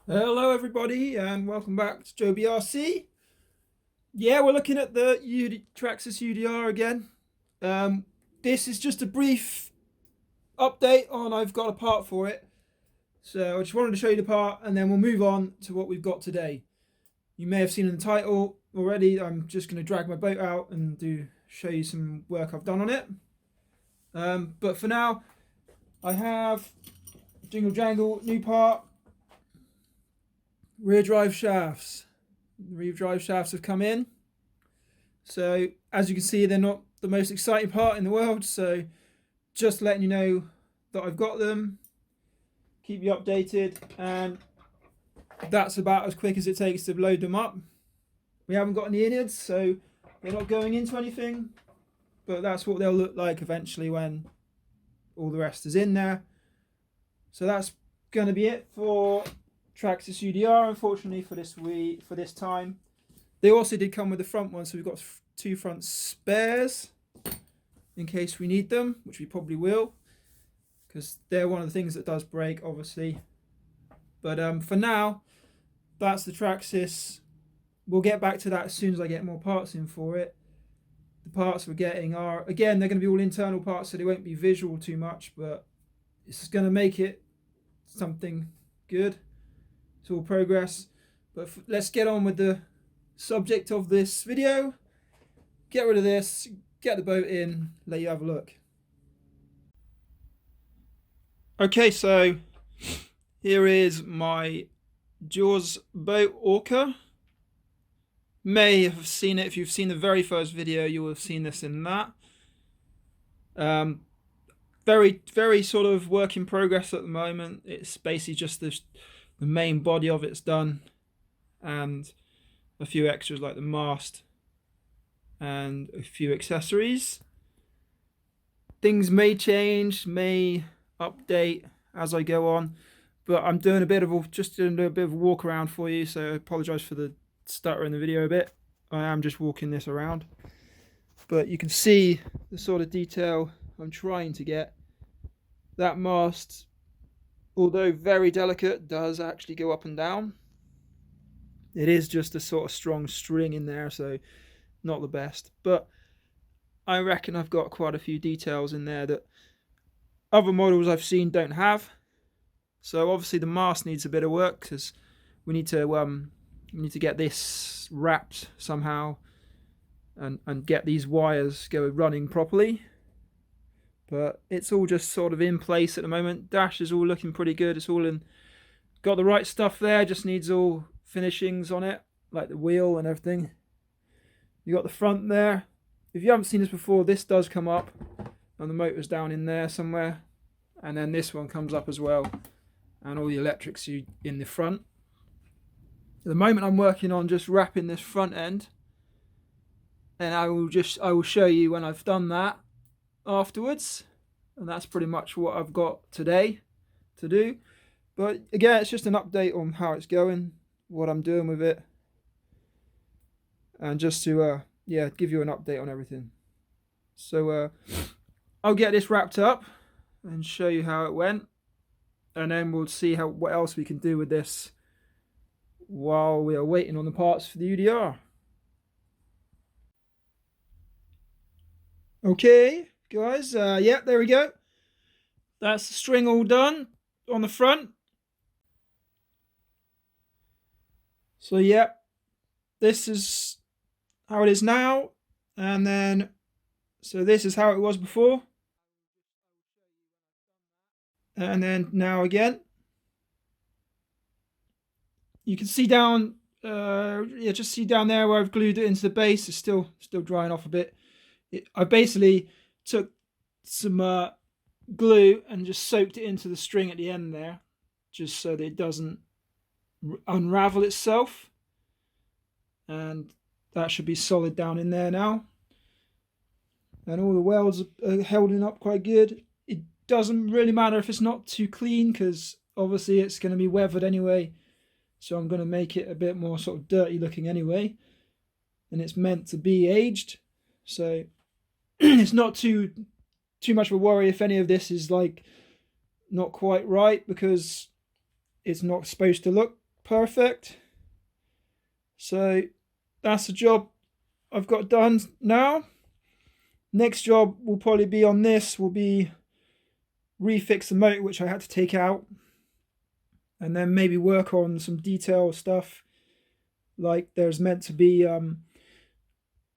Hello everybody and welcome back to Joe BRC. Yeah, we're looking at the Traxxas UDR again. This is just a brief update on I've got a part for it. So I just wanted to show you the part and then we'll move on to what we've got today. You may have seen in the title already, I'm just going to drag my boat out and show you some work I've done on it. But for now, I have Jingle Jangle, new part, rear drive shafts. The rear drive shafts have come in. So as you can see, they're not the most exciting part in the world. So just letting you know that I've got them, keep you updated, and that's about as quick as it takes to load them up. We haven't got any innards, so they're not going into anything, but that's what they'll look like eventually when all the rest is in there. So that's going to be it for Traxxas UDR, unfortunately, for this time. They also did come with the front one, so we've got two front spares in case we need them, which we probably will, because they're one of the things that does break, obviously. But for now, that's the Traxxas. We'll get back to that as soon as I get more parts in for it. The parts we're getting are, again, they're going to be all internal parts, so they won't be visual too much, but it's going to make it something good. It's all progress. But let's get on with the subject of this video. Get rid of this, get the boat in, let you have a look. Okay, so here is my Jaws boat Orca. May have seen it. If you've seen the very first video, you will have seen this in that. Very sort of work in progress at the moment. It's basically just the main body of it's done, and a few extras like the mast and a few accessories. Things may change, may update as I go on, but I'm doing a bit of a walk around for you, so I apologize for the stutter in the video a bit. I am just walking this around, but you can see the sort of detail I'm trying to get. That mast, although very delicate, does actually go up and down. It is just a sort of strong string in there, so not the best, but I reckon I've got quite a few details in there that other models I've seen don't have. So obviously the mast needs a bit of work because we need to get this wrapped somehow and get these wires running properly. But it's all just sort of in place at the moment. Dash is all looking pretty good. It's all in, got the right stuff there. Just needs all finishings on it, like the wheel and everything. You got the front there. If you haven't seen this before, this does come up, and the motor's down in there somewhere, and then this one comes up as well, and all the electrics in the front. At the moment, I'm working on just wrapping this front end, and I will show you when I've done that afterwards, and that's pretty much what I've got today to do. But again, it's just an update on how it's going, what I'm doing with it, and just to give you an update on everything. So I'll get this wrapped up and show you how it went, and then we'll see what else we can do with this while we are waiting on the parts for the UDR. Okay, guys, yeah, there we go. That's the string all done on the front. So yeah, this is how it is now, and then so this is how it was before, and then now again. You can see down, just see down there where I've glued it into the base. It's still drying off a bit. I basically took some glue and just soaked it into the string at the end there, just so that it doesn't unravel itself. And that should be solid down in there now. And all the welds are holding up quite good. It doesn't really matter if it's not too clean, because obviously it's going to be weathered anyway. So I'm going to make it a bit more sort of dirty looking anyway. And it's meant to be aged. So it's not too much of a worry if any of this is like not quite right, because it's not supposed to look perfect. So that's the job I've got done now. Next job will probably be on this, will be refix the motor which I had to take out, and then maybe work on some detail stuff, like there's meant to be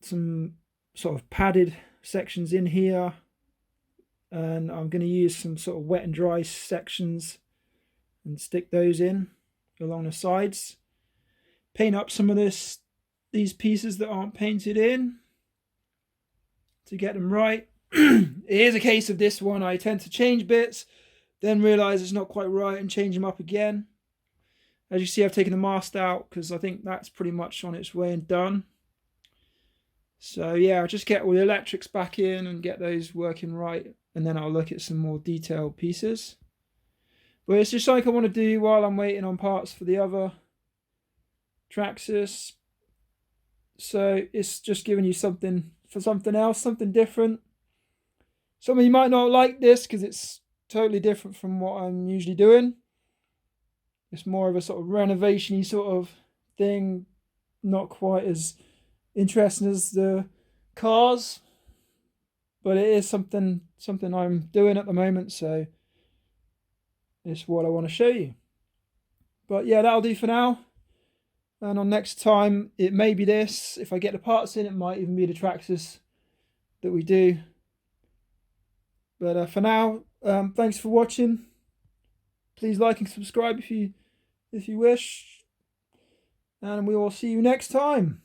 some sort of padded sections in here, and I'm going to use some sort of wet and dry sections and stick those in along the sides. Paint up some of these pieces that aren't painted in to get them right. It is a case of this one, I tend to change bits, then realise it's not quite right and change them up again. As you see, I've taken the mast out because I think that's pretty much on its way and done. So yeah, I'll just get all the electrics back in and get those working right, and then I'll look at some more detailed pieces. But it's just something I want to do while I'm waiting on parts for the other Traxxas. So it's just giving you something for something else, something different. Some of you might not like this because it's totally different from what I'm usually doing. It's more of a sort of renovation-y sort of thing, not quite as interesting as the cars, but it is something I'm doing at the moment, so it's what I want to show you. But yeah, that'll do for now. And on next time, it may be this. If I get the parts in, it might even be the Traxxas that we do. But for now, thanks for watching. Please like and subscribe if you wish. And we will see you next time.